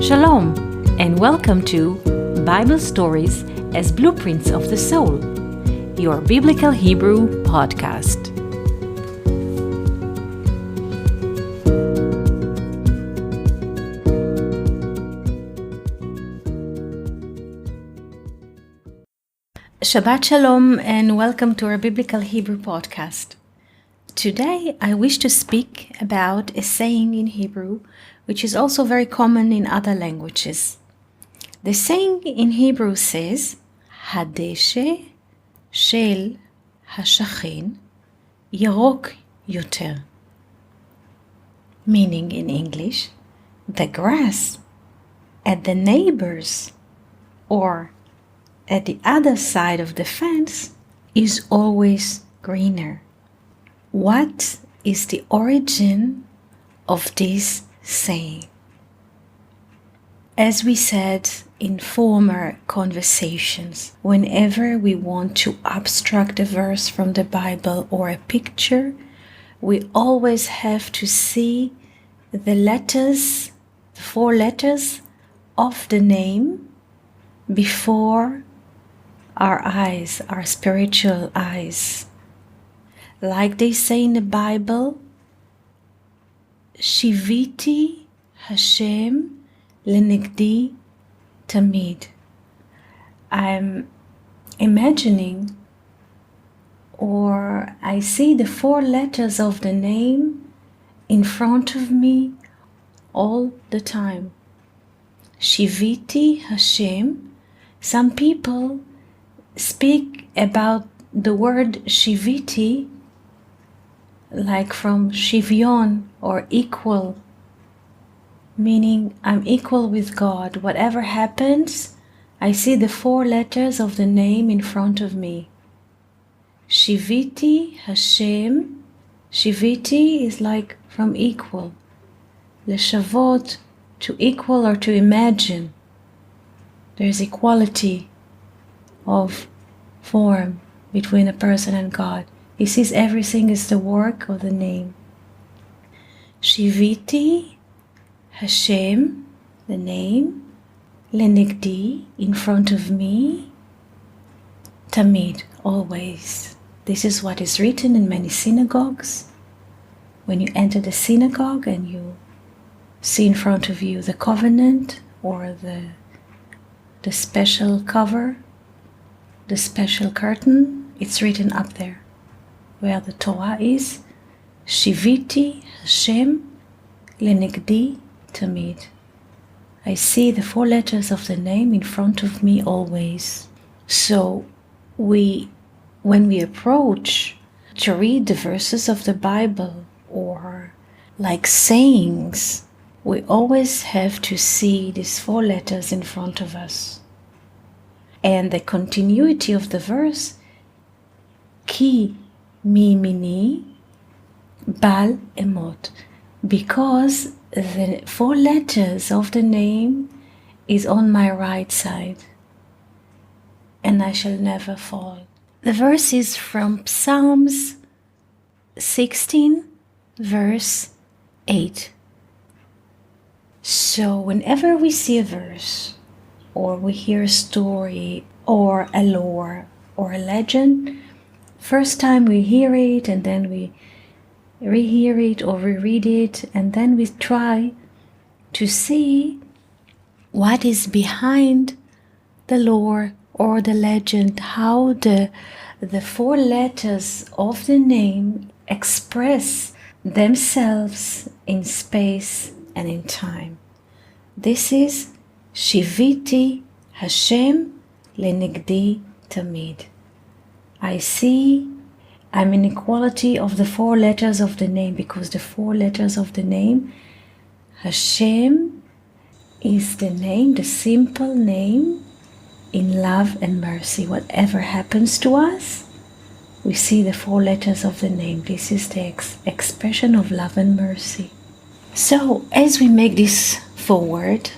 Shalom, and welcome to Bible Stories as Blueprints of the Soul, your Biblical Hebrew podcast. Shabbat Shalom, and welcome to our Biblical Hebrew podcast. Today, I wish to speak about a saying in Hebrew, which is also very common in other languages. The saying in Hebrew says, הדשא של השכן ירוק יותר. Meaning in English, the grass at the neighbor's or at the other side of the fence is always greener. What is the origin of this saying? As we said in former conversations, whenever we want to abstract a verse from the Bible or a picture, we always have to see the letters, the 4 letters of the name before our eyes, our spiritual eyes. Like they say in the Bible, Shiviti Hashem lenegdi tamid. I'm imagining, or I see the 4 letters of the name in front of me all the time. Shiviti Hashem. Some people speak about the word Shiviti like from Shivyon or equal, meaning I'm equal with God. Whatever happens, I see the 4 letters of the name in front of me. Shiviti Hashem. Shiviti is like from equal. Leshavot, to equal or to imagine. There's equality of form between a person and God. He sees everything as the work of the name. Shiviti Hashem, the name, lenegdi, in front of me, tamid, always. This is what is written in many synagogues. When you enter the synagogue and you see in front of you the covenant or the special cover, the special curtain, it's written up there where the Torah is, Shiviti Hashem lenegdi tamid. I see the 4 letters of the name in front of me always. So when we approach to read the verses of the Bible or like sayings, we always have to see these 4 letters in front of us. And the continuity of the verse, Ki mimini bal emot, because the 4 letters of the name is on my right side, and I shall never fall. The verse is from Psalms 16, verse 8. So whenever we see a verse, or we hear a story, or a lore, or a legend, first time we hear it, and then we rehear it or reread it, and then we try to see what is behind the lore or the legend, how the 4 letters of the name express themselves in space and in time. This is Shiviti Hashem lenegdi tamid. I see I'm in equality of the 4 letters of the name, because the 4 letters of the name, Hashem, is the name, the simple name in love and mercy. Whatever happens to us, we see the 4 letters of the name. This is the expression of love and mercy. So as we make this forward,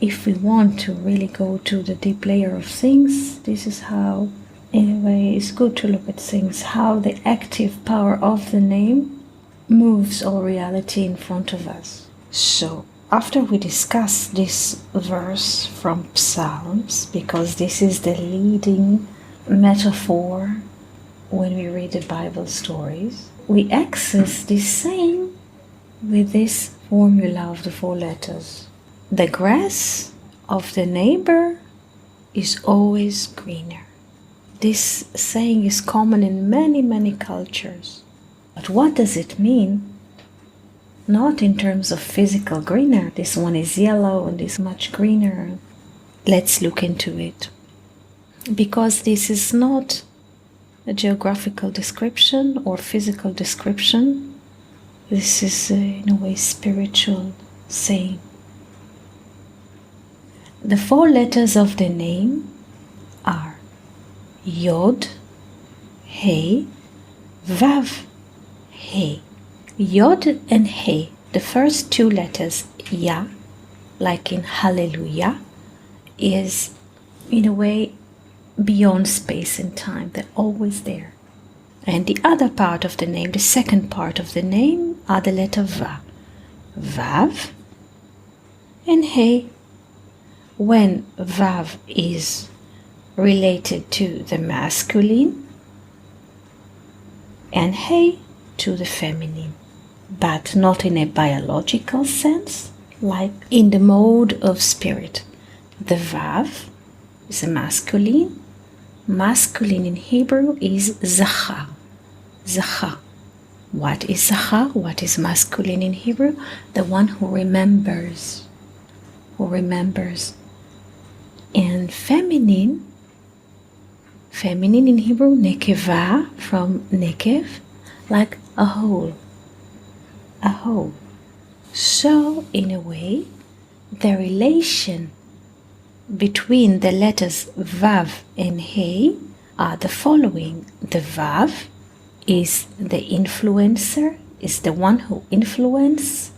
if we want to really go to the deep layer of things, this is how, anyway, it's good to look at things, how the active power of the name moves all reality in front of us. So after we discuss this verse from Psalms, because this is the leading metaphor when we read the Bible stories, we access this saying with this formula of the 4 letters. The grass of the neighbor is always greener. This saying is common in many, many cultures. But what does it mean? Not in terms of physical greener. This one is yellow and this much greener. Let's look into it. Because this is not a geographical description or physical description. This is in a way spiritual saying. The 4 letters of the name are Yod, He, Vav, He. Yod and He, the first 2 letters, Ya, like in Hallelujah, is in a way beyond space and time. They're always there. And the other part of the name, the second part of the name, are the letter Va. Vav and He. When Vav is related to the masculine and He to the feminine, but not in a biological sense, like in the mode of spirit. The Vav is a masculine. Masculine in Hebrew is Zachar. Zachar. What is Zachar? What is masculine in Hebrew? The one who remembers. Who remembers. And feminine in Hebrew, nekeva, from nekev, like a hole. A hole. So, in a way, the relation between the letters Vav and He are the following. The Vav is the influencer, is the one who influences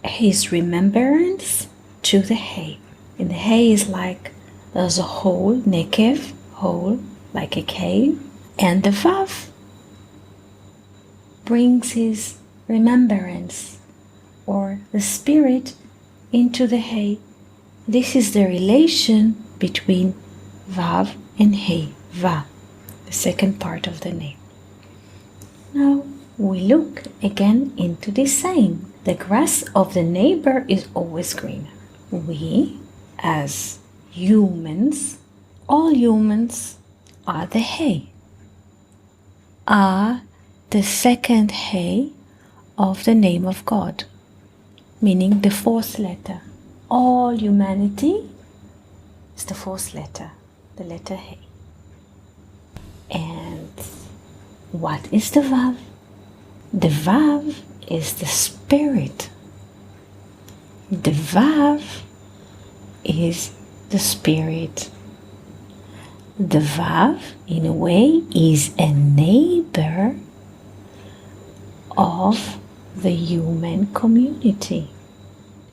his remembrance to the He. And the He is like, there's a hole, nekev, hole, like a cave. And the Vav brings his remembrance or the spirit into the He. This is the relation between Vav and He. Va, the second part of the name. Now we look again into this saying. The grass of the neighbor is always greener. We, as humans, all humans are the He, are the second He of the name of God, meaning the 4th letter. All humanity is the 4th letter, the letter He. And what is the Vav? The Vav is the spirit. The Vav is the spirit. The Vav, in a way, is a neighbor of the human community.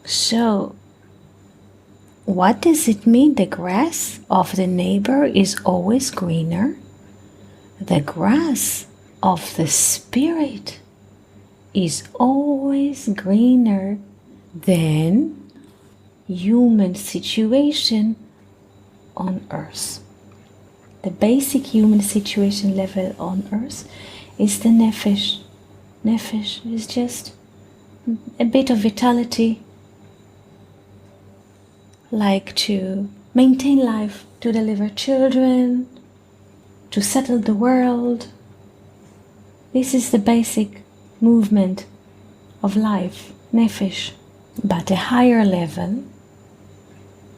So, what does it mean the grass of the neighbor is always greener? The grass of the spirit is always greener than human situation on earth. The basic human situation level on earth is the nefesh. Nefesh is just a bit of vitality, like to maintain life, to deliver children, to settle the world. This is the basic movement of life, nefesh. But a higher level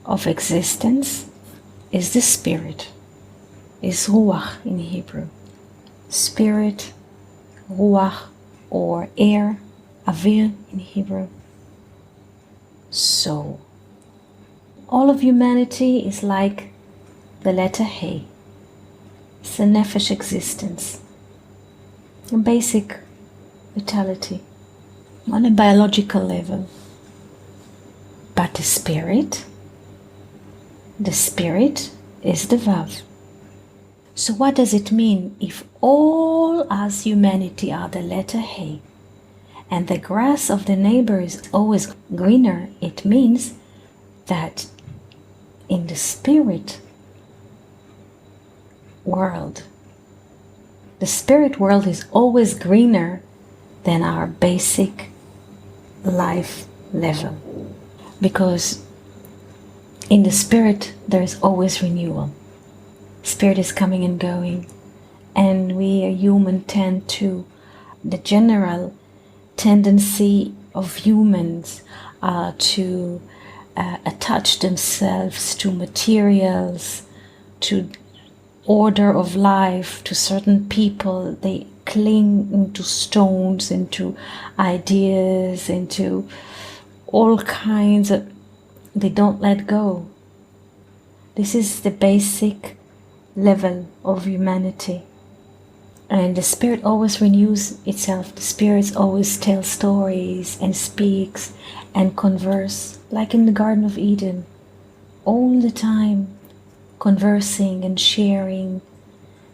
of existence is the spirit, is ruach in Hebrew. Spirit, ruach, or air, avir in Hebrew. So, all of humanity is like the letter He. It's a nefesh existence, a basic vitality on a biological level. But the spirit is the Vav. So what does it mean if all us humanity are the letter He, and the grass of the neighbor is always greener, it means that in the spirit world, the spirit world is always greener than our basic life level. Because in the spirit, there is always renewal. Spirit is coming and going. And we human tend to, the general tendency of humans to attach themselves to materials, to order of life, to certain people. They cling into stones, into ideas, into all kinds of, they don't let go. This is the basic level of humanity. And the spirit always renews itself. The spirits always tell stories and speaks and converse, like in the Garden of Eden, all the time, conversing and sharing.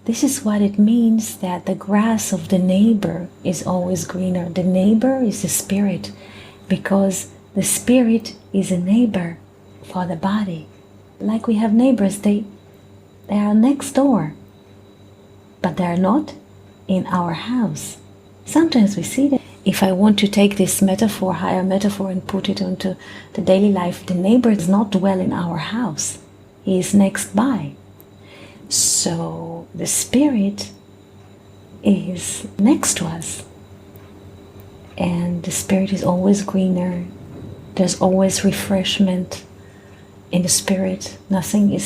This is what it means that the grass of the neighbor is always greener. The neighbor is the spirit, because the spirit is a neighbor for the body. Like we have neighbors, they are next door, but they are not in our house. Sometimes we see that. If I want to take this metaphor, higher metaphor, and put it onto the daily life, the neighbor does not dwell in our house. He is next by. So the spirit is next to us. And the spirit is always greener. There's always refreshment in the spirit. Nothing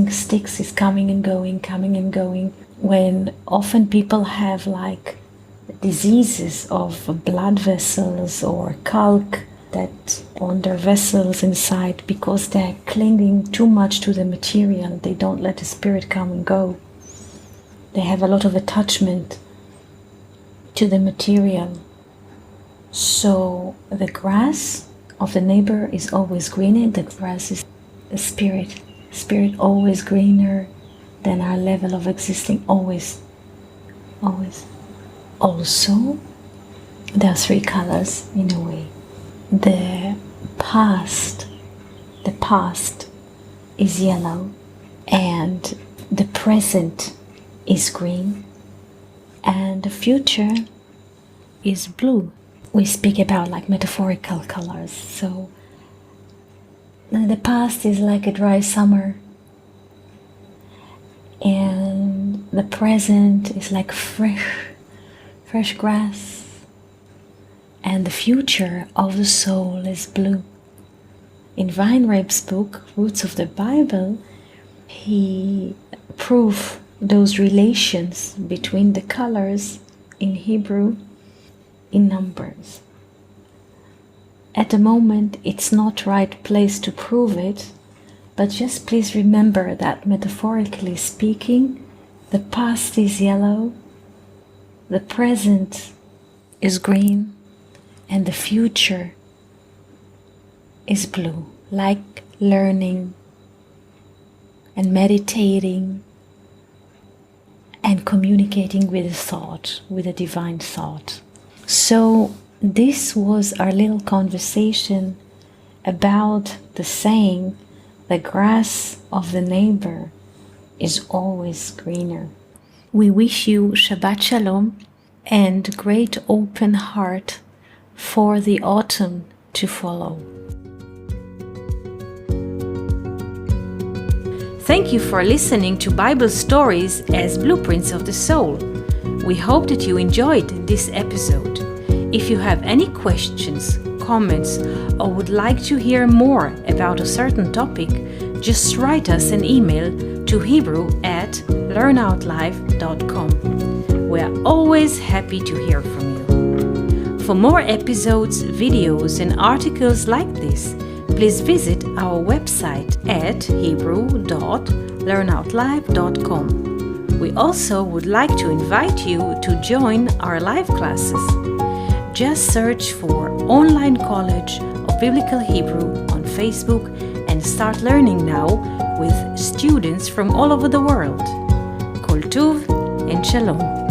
sticks, is coming and going, coming and going. When often people have like diseases of blood vessels or calc that on their vessels inside, because they're clinging too much to the material, they don't let the spirit come and go. They have a lot of attachment to the material. So the grass of the neighbor is always greener. The grass is the spirit. Spirit always greener than our level of existing, always. Also, there are three colors in a way. The past is yellow, and the present is green, and the future is blue. We speak about like metaphorical colors. So the past is like a dry summer, and the present is like fresh grass, and the future of the soul is blue. In Weinreib's book, Roots of the Bible, he proved those relations between the colors in Hebrew in numbers. At the moment, it's not right place to prove it, but just please remember that metaphorically speaking, the past is yellow, the present is green, and the future is blue, like learning and meditating and communicating with a thought, with a divine thought. So this was our little conversation about the saying, the grass of the neighbor is always greener. We wish you Shabbat Shalom and great open heart for the autumn to follow. Thank you for listening to Bible Stories as Blueprints of the Soul. We hope that you enjoyed this episode. If you have any questions, comments, or would like to hear more about a certain topic, just write us an email to hebrew@learnoutlive.com. We're always happy to hear from you. For more episodes, videos, and articles like this, please visit our website at hebrew.learnoutlive.com. We also would like to invite you to join our live classes. Just search for Online College of Biblical Hebrew on Facebook and start learning now with students from all over the world. Koltuv and Shalom.